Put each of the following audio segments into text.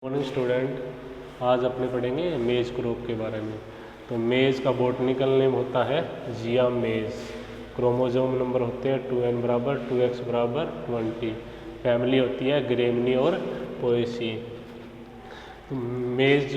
Morning student, आज अपने पढ़ेंगे मेज क्रॉप के बारे में। तो मेज का बॉटनिकल नेम होता है जिया मेज। क्रोमोसोम नंबर होते हैं 2n बराबर 2x बराबर 20। फैमिली होती है ग्रेमनी और पोएसी। मेज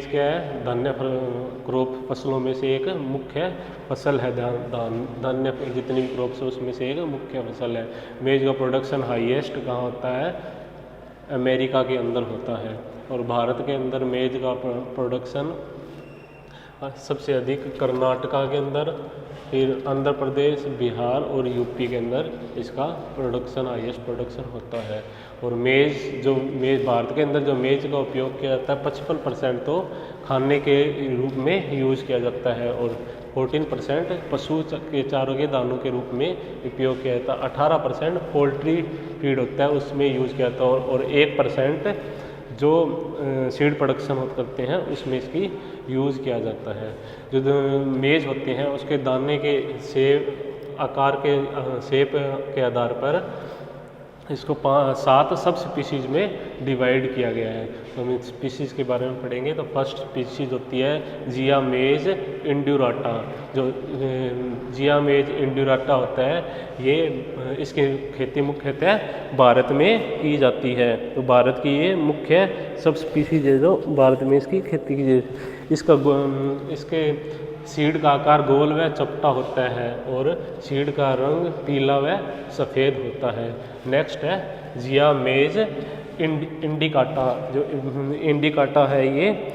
क्या है? धान्य क्रॉप फसलों में से एक मुख्य फसल है। धान्य जितनी भी क्रॉप्स है उसमें से एक मुख्य फसल है। मेज का प्रोडक्शन हाईएस्ट कहाँ होता है? अमेरिका के अंदर होता है। और भारत के अंदर मेज का प्रोडक्शन सबसे अधिक कर्नाटका के अंदर, फिर आंध्र प्रदेश, बिहार और यूपी के अंदर इसका प्रोडक्शन हाईएस्ट प्रोडक्शन होता है। और मेज भारत के अंदर जो मेज का उपयोग किया जाता है 55% तो खाने के रूप में यूज़ किया जाता है और 14% पशु के चारों के दानों के रूप में उपयोग किया जाता है। 18% पोल्ट्री फीड होता है उसमें यूज़ किया जाता है और 1% जो सीड प्रोडक्शन करते हैं उसमें इसकी यूज़ किया जाता है। जो मेज होते हैं उसके दाने के आकार के शेप के आधार पर इसको 7 सब स्पीशीज़ में डिवाइड किया गया है। तो हम स्पीशीज़ के बारे में पढ़ेंगे। तो फर्स्ट स्पीशीज़ होती है जिया मेज इंड्यूराटा। जो जिया मेज इंड्यूराटा होता है ये इसकी खेती मुख्यतः भारत में की जाती है। तो भारत की ये मुख्य सब स्पीशीज़ है जो भारत में इसकी खेती की जाती। इसके सीड का आकार गोल व चपटा होता है और सीड का रंग पीला व सफ़ेद होता है। नेक्स्ट है जिया मेज इंडिकाटा। जो इंडिकाटा है ये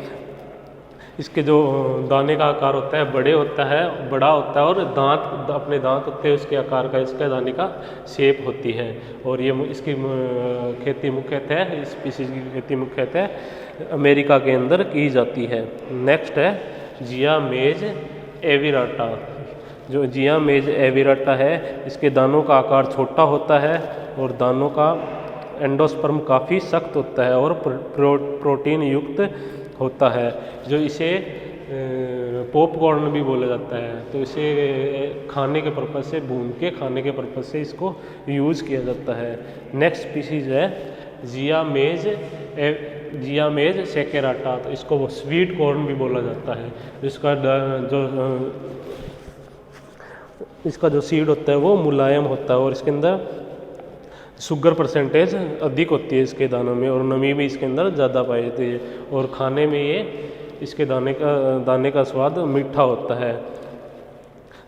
इसके जो दाने का आकार होता है बड़ा होता है और अपने दांत होते हैं उसके आकार का, इसके दाने का शेप होती है। और ये इसकी खेती मुख्यतः इस स्पीशीज की खेती मुख्यतः अमेरिका के अंदर की जाती है। नेक्स्ट है जिया मेज एविराटा। जो जिया मेज एविराटा है इसके दानों का आकार छोटा होता है और दानों का एंडोस्पर्म काफ़ी सख्त होता है और प्रोटीन युक्त होता है। जो इसे पॉपकॉर्न भी बोला जाता है। तो इसे खाने के पर्पज़ से, भून के खाने के पर्पज़ से इसको यूज़ किया जाता है। नेक्स्ट स्पीशीज़ है जिया मेज सेकेराटा। तो इसको वो स्वीट कॉर्न भी बोला जाता है। इसका जो सीड होता है वो मुलायम होता है और इसके अंदर शुगर परसेंटेज अधिक होती है इसके दानों में और नमी भी इसके अंदर ज़्यादा पाई जाती है। और खाने में ये इसके दाने का स्वाद मीठा होता है।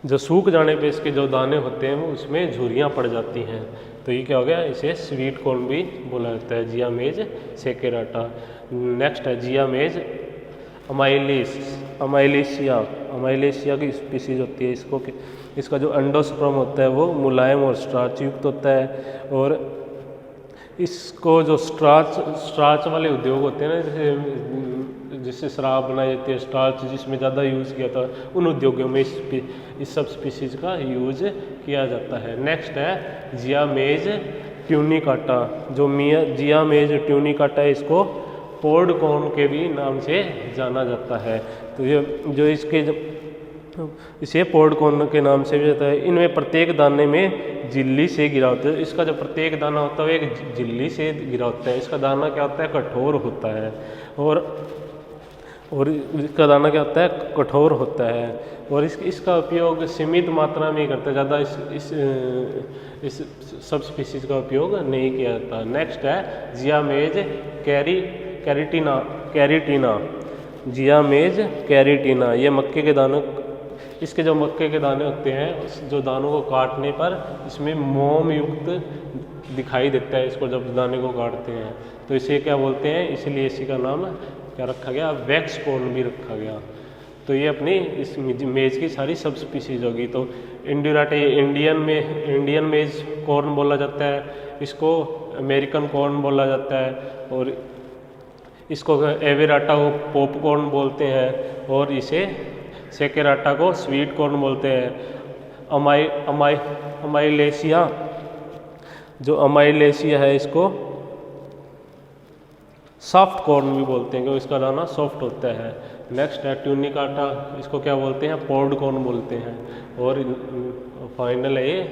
जो सूख जाने पे इसके जो दाने होते हैं वो उसमें झुर्रियाँ पड़ जाती हैं। तो ये क्या हो गया? इसे स्वीट कॉर्न भी बोला जाता है, जिया मेज सेकेराटा। नेक्स्ट है जिया मेज अमाइलेशिया की स्पीशीज होती है। इसका जो एंडोस्पर्म होता है वो मुलायम और स्टार्च युक्त होता है। और इसको जो स्टार्च वाले उद्योग होते हैं ना, जिससे शराब बनाई जाती है, स्टार्च जिसमें ज़्यादा यूज़ किया था, उन उद्योगों में इस सब स्पीशीज़ का यूज़ किया जाता है। नेक्स्ट है जिया मेज ट्यूनिकाटा। जो जिया मेज ट्यूनिकाटा है इसको पोर्ड कॉर्न के भी नाम से जाना जाता है। तो ये इसे पोर्ड कॉर्न के नाम से भी जाता है। इनमें प्रत्येक दाने में झिल्ली से घिरा होता है। इसका जो प्रत्येक दाना होता है वो एक झिल्ली से घिरा होता है। इसका दाना क्या होता है? कठोर होता है। और इसका दाना क्या होता है? कठोर होता है। और इसका उपयोग सीमित मात्रा में ही करता है, ज़्यादा इस सब स्पीशीज़ का उपयोग नहीं किया जाता। नेक्स्ट है जिया मेज कैरिटीना। जिया मेज कैरिटीना ये मक्के के दानों, इसके जो मक्के के दाने होते हैं जो दानों को काटने पर इसमें मोम युक्त दिखाई देता है इसको जब दाने को काटते हैं। तो इसे क्या बोलते हैं? इसलिए इसी का नाम क्या रखा गया? वैक्स कॉर्न भी रखा गया। तो ये अपनी इस मेज की सारी सब स्पीशीज होगी। तो इंड्यूराटा इंडियन मेज कॉर्न बोला जाता है, इसको अमेरिकन कॉर्न बोला जाता है और इसको एविराटा को पॉपकॉर्न बोलते हैं और इसे सेकेराटा को स्वीट कॉर्न बोलते हैं। अमाइलेशिया है इसको सॉफ्ट कॉर्न भी बोलते हैं क्योंकि इसका दाना सॉफ्ट होता है। नेक्स्ट है ट्यूनिकाटा, इसको क्या बोलते हैं? पोर्ड कॉर्न बोलते हैं। और फाइनल है ये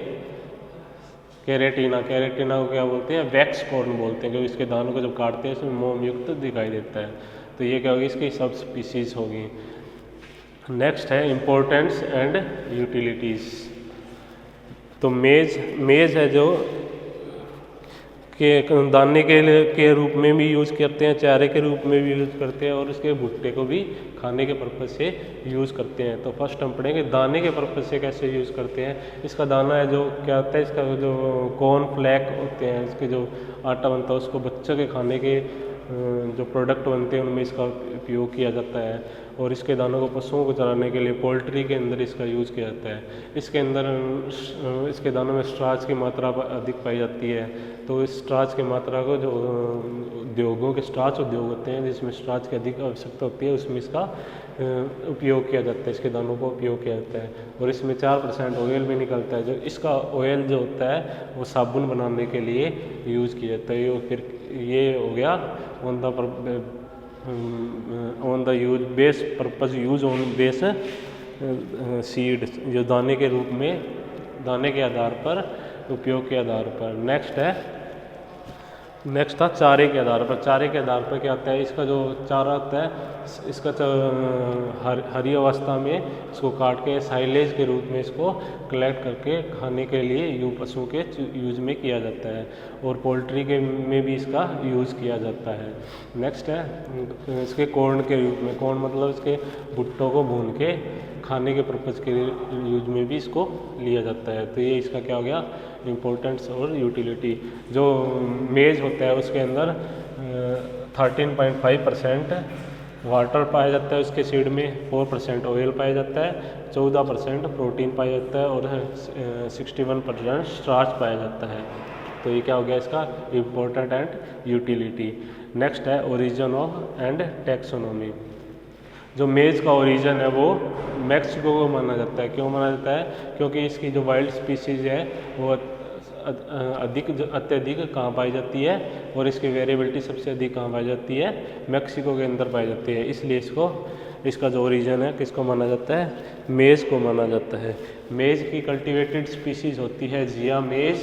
कैरेटिना, कैरेटिना को क्या बोलते हैं, वैक्स कॉर्न बोलते हैं, क्योंकि इसके दानों को जब काटते हैं इसमें मोम युक्त दिखाई देता है। तो ये क्या होगी, इसकी सब स्पीसीज होगी। नेक्स्ट है इम्पोर्टेंस एंड यूटिलिटीज़। तो मेज है जो के दाने के रूप में भी यूज़ करते हैं, चारे के रूप में भी यूज़ करते हैं, और इसके भुट्टे को भी खाने के पर्पज़ से यूज़ करते हैं। तो फर्स्ट हम पढ़ेंगे दाने के पर्पज़ से कैसे यूज़ करते हैं। इसका दाना है जो क्या होता है, इसका जो कॉर्न फ्लैक होते हैं, इसके जो आटा बनता है उसको बच्चों के खाने के जो प्रोडक्ट बनते हैं उनमें इसका उपयोग किया जाता है। और इसके दानों को पशुओं को चराने के लिए पोल्ट्री के अंदर इसका यूज़ किया जाता है। इसके अंदर इसके दानों में स्टार्च की मात्रा अधिक पाई जाती है। तो इस स्टार्च की मात्रा को जो उद्योगों के स्टार्च उद्योग होते हैं जिसमें स्टार्च की अधिक आवश्यकता होती है, उसमें इसका उपयोग किया जाता है, इसके दानों को उपयोग किया जाता है। और इसमें 4% ऑयल भी निकलता है। जो इसका ऑयल जो होता है वो साबुन बनाने के लिए यूज़ किया जाता है। फिर ये हो गया on the use base purpose use on base seed, जो दाने के रूप में दाने के आधार पर उपयोग के आधार पर। नेक्स्ट था चारे के आधार पर। चारे के आधार पर क्या होता है, इसका जो चारा होता है इसका हरी अवस्था में इसको काट के साइलेज के रूप में इसको कलेक्ट करके खाने के लिए पशुओं के यूज में किया जाता है। और पोल्ट्री के में भी इसका यूज़ किया जाता है। नेक्स्ट है इसके कॉर्न के रूप में। कॉर्न मतलब इसके भुट्टों को भून के खाने के पर्पज़ के यूज में भी इसको लिया जाता है। तो ये इसका क्या हो गया, इम्पोर्टेंस और यूटिलिटी। जो मेज होता है उसके अंदर 13.5% वाटर पाया जाता है उसके सीड में, 4% ऑयल पाया जाता है, 14% प्रोटीन पाया जाता है और 61% स्टार्च पाया जाता है। तो ये क्या हो गया इसका इम्पोर्टेंट एंड यूटिलिटी। नेक्स्ट है ओरिजिन ऑफ एंड टैक्सोनॉमी। जो मेज का ओरिजिन है वो मैक्सिको को माना जाता है। क्यों माना जाता है, क्योंकि इसकी जो वाइल्ड स्पीसीज है वो अत्यधिक कहाँ पाई जाती है, और इसकी वेरिएबिलिटी सबसे अधिक कहाँ पाई जाती है, मैक्सिको के अंदर पाई जाती है। इसलिए इसका जो ओरिजिन है किसको माना जाता है, मेज को माना जाता है। मेज की कल्टीवेटेड स्पीसीज होती है जिया मेज,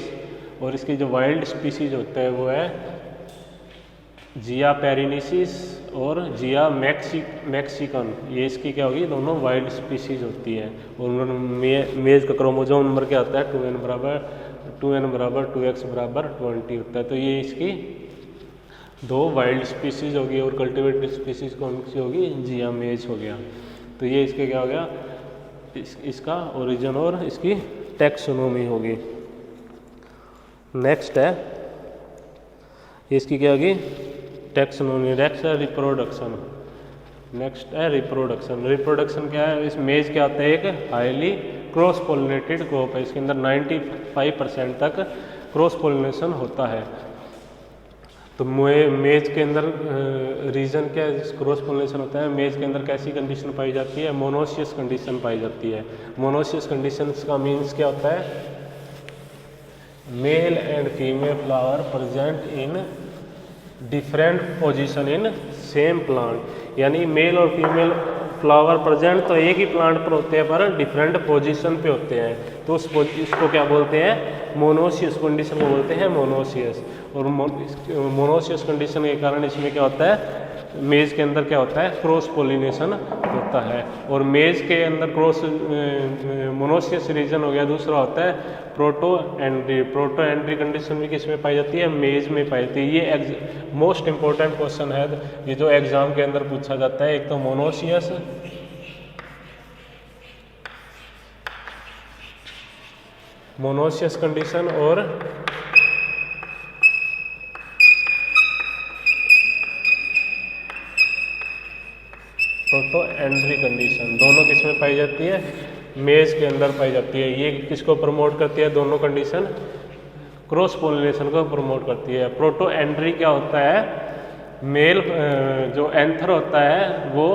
और इसकी जो वाइल्ड स्पीसीज होता है वो है जिया पेरिनिसिस और जिया मैक्सिकन। ये इसकी क्या होगी, दोनों वाइल्ड स्पीसीज होती है। और मेज का क्रोमोसोम नंबर क्या होता है, 2n बराबर 2x बराबर 20 होता है। तो ये इसकी दो वाइल्ड स्पीसीज होगी, और कल्टिवेटेड स्पीसीज कौन सी होगी, जिया मेज हो गया। तो ये इसके क्या हो गया, इसका ओरिजिन और इसकी टैक्सोनॉमी होगी। नेक्स्ट है इसकी क्या होगी, टैक्सोनॉमी। नेक्स्ट है रिप्रोडक्शन। रिप्रोडक्शन क्या है, इस मेज क्या होता है, एक हाईली क्रॉस पोलिनेटेड क्रॉप है। इसके अंदर 95% तक क्रॉस पोलिनेशन होता है। तो मेज के अंदर रीजन क्या है, क्रॉस पोलिनेशन होता है। मेज के अंदर कैसी कंडीशन पाई जाती है, मोनोसियस कंडीशन पाई जाती है। मोनोसियस कंडीशन का मीन्स क्या होता है, male and female flower present in different position in same plant. यानी मेल और फीमेल फ्लावर प्रेजेंट तो एक ही प्लांट पर होते हैं पर डिफरेंट पोजीशन पे होते हैं। तो इसको क्या बोलते हैं, मोनोसियस कंडीशन को बोलते हैं मोनोसियस। और मोनोसियस कंडीशन के कारण इसमें क्या होता है, मेज के अंदर क्या होता है, क्रॉस पोलिनेशन होता है। और मेज के अंदर क्रॉस मोनोसियस रीजन हो गया। दूसरा होता है प्रोटो एंड्री कंडीशन भी किसमें पाई जाती है, मेज में पाई जाती है। ये मोस्ट इंपॉर्टेंट क्वेश्चन है ये जो एग्जाम के अंदर पूछा जाता है। एक तो मोनोसियस कंडीशन और प्रोटो एंड्री कंडीशन, दोनों किसमें पाई जाती है, मेज के अंदर पाई जाती है। ये किसको प्रमोट करती है, दोनों कंडीशन क्रॉस पोलिनेशन को प्रमोट करती है। प्रोटो एंड्री क्या होता है, मेल जो एंथर होता है वो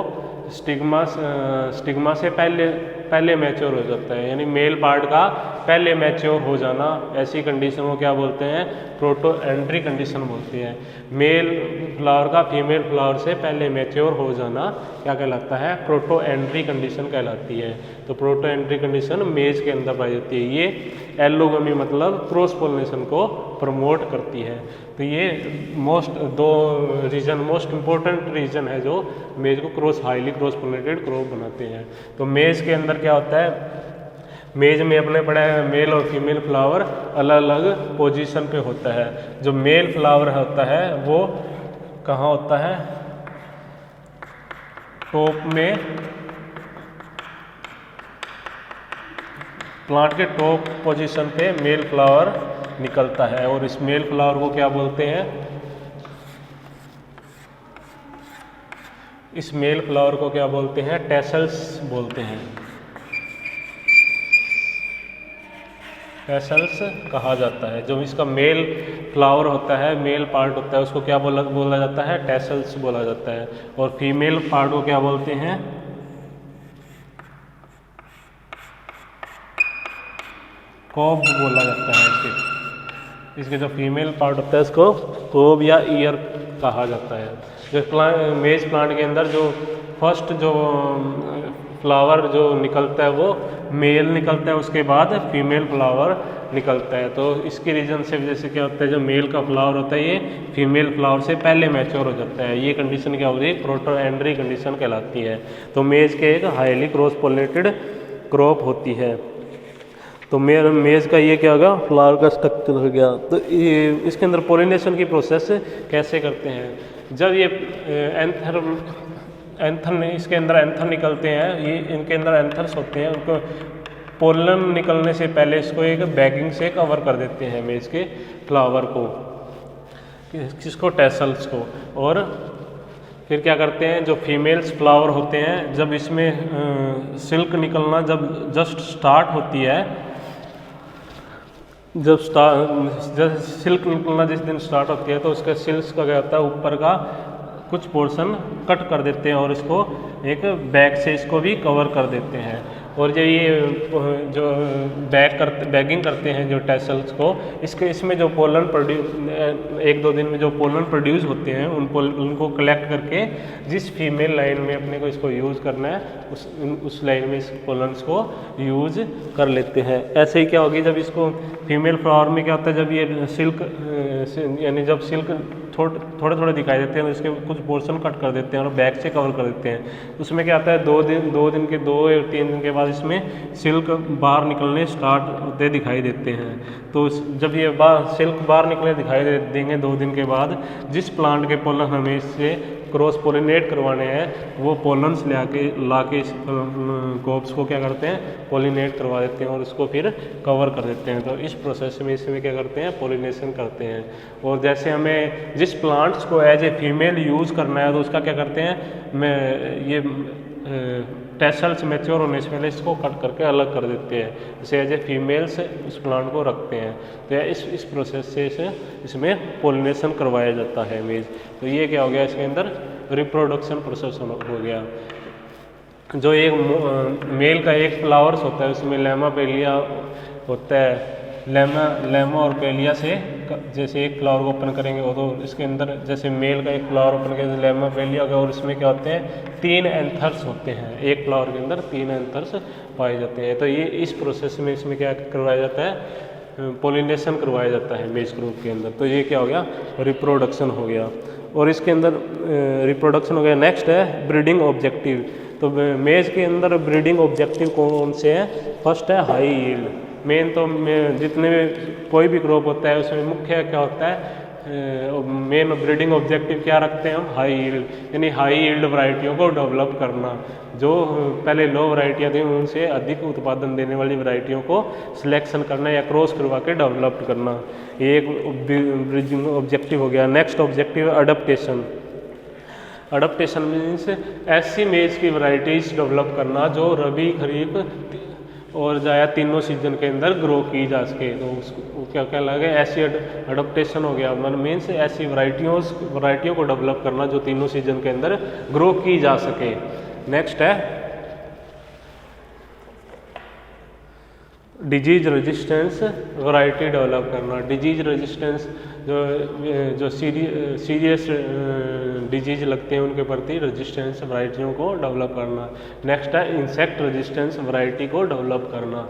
स्टिग्मा से पहले पहले मैच्योर हो जाता है, यानी मेल पार्ट का पहले मैच्योर हो जाना, ऐसी कंडीशन को क्या बोलते हैं, प्रोटो एंट्री कंडीशन बोलते हैं। मेल फ्लावर का फीमेल फ्लावर से पहले मैच्योर हो जाना क्या कहलाता है, प्रोटो एंट्री कंडीशन कहलाती है। तो प्रोटो एंट्री कंडीशन मेज के अंदर पाई जाती है। ये एलोगमी मतलब क्रॉस पोलिनेशन को प्रमोट करती है। तो ये मोस्ट इम्पोर्टेंट रीजन है जो मेज को हाईली क्रॉस पोलिनेटेड क्रॉप बनाते हैं। तो मेज के अंदर क्या होता है, मेज में अपने पड़े मेल और फीमेल फ्लावर अलग अलग पोजीशन पे होता है। जो मेल फ्लावर होता है वो कहाँ होता है, टॉप में, प्लांट के टॉप पोजीशन पे मेल फ्लावर निकलता है और इस मेल फ्लावर को क्या बोलते हैं, इस मेल फ्लावर को क्या बोलते हैं, टेसल्स बोलते हैं। टेसल्स कहा जाता है। जो इसका मेल फ्लावर होता है, मेल पार्ट होता है, उसको क्या बोला जाता है, टेसल्स बोला जाता है। और फीमेल पार्ट को क्या बोलते हैं, कोब बोला जाता है। इसके जो फीमेल पार्ट होता है इसको कोब या ईयर कहा जाता है। जो मेज प्लांट के अंदर जो फर्स्ट जो फ्लावर जो निकलता है वो मेल निकलता है, उसके बाद फीमेल फ्लावर निकलता है। तो इसकी रीजन से वजह से क्या होता है, जो मेल का फ्लावर होता है ये फीमेल फ्लावर से पहले मैच्योर हो जाता है। ये कंडीशन क्या होती है, प्रोटो एंड्री कंडीशन कहलाती है। तो मेज के एक हाईली क्रॉस पोलिनेटेड क्रॉप होती है। तो मेज का ये क्या होगा, फ्लावर का स्ट्रक्चर हो गया। तो इसके अंदर पोलिनेशन की प्रोसेस कैसे करते हैं, जब ये एंथर इसके अंदर एंथर निकलते हैं, ये इनके अंदर एंथर्स होते हैं, उनको पोलन निकलने से पहले इसको एक बैगिंग से कवर कर देते हैं मेज के फ्लावर को, किसको, टेसल्स को। और फिर क्या करते हैं, जो फीमेल्स फ्लावर होते हैं, जब इसमें सिल्क निकलना जब जस्ट स्टार्ट होती है, जब सिल्क निकलना जिस दिन स्टार्ट होती है तो उसके सिल्क का क्या होता है, ऊपर का कुछ पोर्शन कट कर देते हैं और इसको एक बैग से इसको भी कवर कर देते हैं। और जो ये जो बैगिंग करते हैं जो टेसल्स को, इसमें जो पोलन एक दो दिन में जो पोलन प्रोड्यूस होते हैं उनको कलेक्ट करके जिस फीमेल लाइन में अपने को इसको यूज़ करना है उस लाइन में इस पोलन्स को यूज़ कर लेते हैं। ऐसे ही क्या होगी, जब इसको फीमेल फ्लावर में क्या होता है, जब ये सिल्क यानी जब सिल्क थोड़े थोड़े दिखाई देते हैं तो इसके कुछ पोर्शन कट कर देते हैं और बैग से कवर कर देते हैं। उसमें क्या आता है, 2 या 3 दिन के बाद इसमें सिल्क बाहर निकलने स्टार्ट होते दिखाई देते हैं। तो जब ये सिल्क बाहर निकलने दिखाई देंगे 2 दिन के बाद, जिस प्लांट के पोलन हमें इससे क्रॉस पोलिनेट करवाने हैं वो पोलन्स ला के इस कोब्स को क्या करते हैं, पोलिनेट करवा देते हैं और उसको फिर कवर कर देते हैं। तो इस प्रोसेस में इसमें क्या करते हैं, पोलिनेशन करते हैं। और जैसे हमें जिस प्लांट्स को एज ए फीमेल यूज़ करना है तो उसका क्या करते हैं, ये टेसल्स मैच्योर होने से पहले इसको कट करके अलग कर देते हैं, जैसे एज ए फीमेल्स उस प्लांट को रखते हैं। तो इस प्रोसेस से इसमें पोलिनेशन करवाया जाता है मेज। तो ये क्या हो गया, इसके अंदर रिप्रोडक्शन प्रोसेस हो गया। जो एक मेल का एक फ्लावर्स होता है उसमें लेमा पेलिया होता है, लेमा और पेलिया से जैसे एक फ्लावर को ओपन करेंगे वो तो इसके अंदर जैसे मेल का एक फ्लावर ओपन करेंगे लेमा पेलिया होगा और इसमें क्या होते हैं, 3 एंथर्स होते हैं। एक फ्लावर के अंदर 3 एंथर्स पाए जाते हैं। तो ये इस प्रोसेस में इसमें क्या करवाया जाता है, पोलिनेशन करवाया जाता है मेज ग्रुप के अंदर। तो ये क्या हो गया, रिप्रोडक्शन हो गया। और इसके अंदर रिप्रोडक्शन हो गया। नेक्स्ट है ब्रीडिंग ऑब्जेक्टिव। तो मेज के अंदर ब्रीडिंग ऑब्जेक्टिव कौन से हैं, फर्स्ट है हाई यील्ड। मेन तो जितने कोई भी क्रॉप होता है उसमें मुख्य क्या होता है, मेन ब्रीडिंग ऑब्जेक्टिव क्या रखते हैं हम, हाई यील्ड, यानी हाई यील्ड वैरायटियों को डेवलप करना। जो पहले लो वैरायटियाँ थी उनसे अधिक उत्पादन देने वाली वैरायटियों को सिलेक्शन करना या क्रॉस करवा के डेवलप करना, ये एक ब्रीडिंग ऑब्जेक्टिव हो गया। Next objective adaptation. Adaptation means ऐसी मेज की वैरायटीज डेवलप करना जो रबी, खरीफ और जाया तीनों सीजन के अंदर ग्रो की जा सके। तो उसको क्या लगे, ऐसी अडप्टेशन हो गया। मीन्स ऐसी वैरायटियों को डेवलप करना जो तीनों सीजन के अंदर ग्रो की जा सके। नेक्स्ट है डिजीज रेजिस्टेंस वैरायटी डेवलप करना, डिजीज रेजिस्टेंस जो सीरियस डिजीज लगते हैं उनके प्रति रेजिस्टेंस वैरायटियों को डेवलप करना। नेक्स्ट है इंसेक्ट रेजिस्टेंस वैरायटी को डेवलप करना,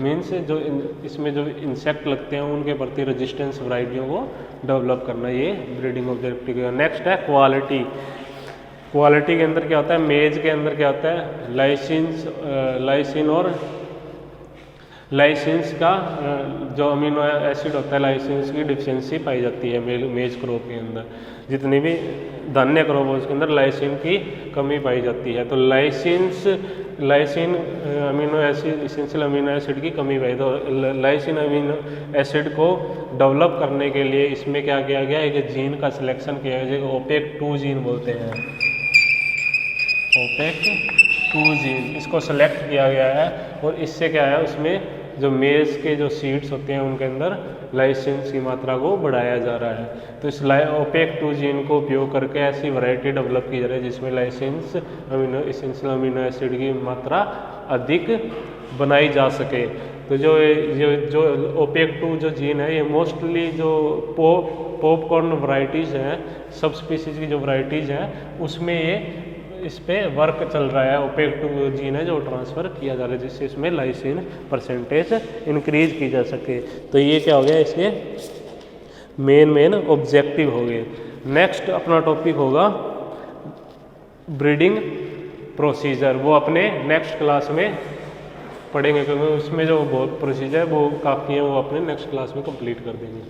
मीन्स जो इसमें जो इंसेक्ट लगते हैं उनके प्रति रेजिस्टेंस वैरायटियों को डेवलप करना, ये ब्रीडिंग ऑब्जेक्टिव है। नेक्स्ट है क्वालिटी। क्वालिटी के अंदर क्या होता है, मेज के अंदर क्या होता है, लाइसिन्स का जो अमीनो एसिड होता है, लाइसिन्स की डिफिशियंसी पाई जाती है मेज क्रॉप के अंदर। जितनी भी धान्य क्रॉप है उसके अंदर लाइसिन की कमी पाई जाती है, तो lysine amino acid, essential amino acid की कमी पाई, तो लाइसिन अमीनो एसिड को डेवलप करने के लिए इसमें क्या किया गया, एक जीन का सिलेक्शन किया गया जिसे OPEC2 जीन बोलते हैं। OPEC2 जीन, इसको सेलेक्ट किया गया है और इससे क्या है, उसमें जो मेज के जो सीड्स होते हैं उनके अंदर लाइसिन्स की मात्रा को बढ़ाया जा रहा है। तो इस OPEC2 जीन को उपयोग करके ऐसी वैरायटी डेवलप की जा रही है जिसमें लाइसिन्स इसेंशियल अमीनो एसिड की मात्रा अधिक बनाई जा सके। तो जो OPEC2 जो जीन है, ये मोस्टली जो पॉपकॉर्न वैरायटीज़ हैं, सब स्पीसीज की जो वैरायटीज़ हैं उसमें ये इस पे वर्क चल रहा है। OPEC2 जीन है जो ट्रांसफ़र किया जा रहा है जिससे इसमें लाइसिन परसेंटेज इंक्रीज की जा सके। तो ये क्या हो गया, इसके मेन ऑब्जेक्टिव हो गए। नेक्स्ट अपना टॉपिक होगा ब्रीडिंग प्रोसीजर, वो अपने नेक्स्ट क्लास में पढ़ेंगे क्योंकि उसमें जो बहुत प्रोसीजर है वो काफ़ी है, वो अपने नेक्स्ट क्लास में कंप्लीट कर देंगे।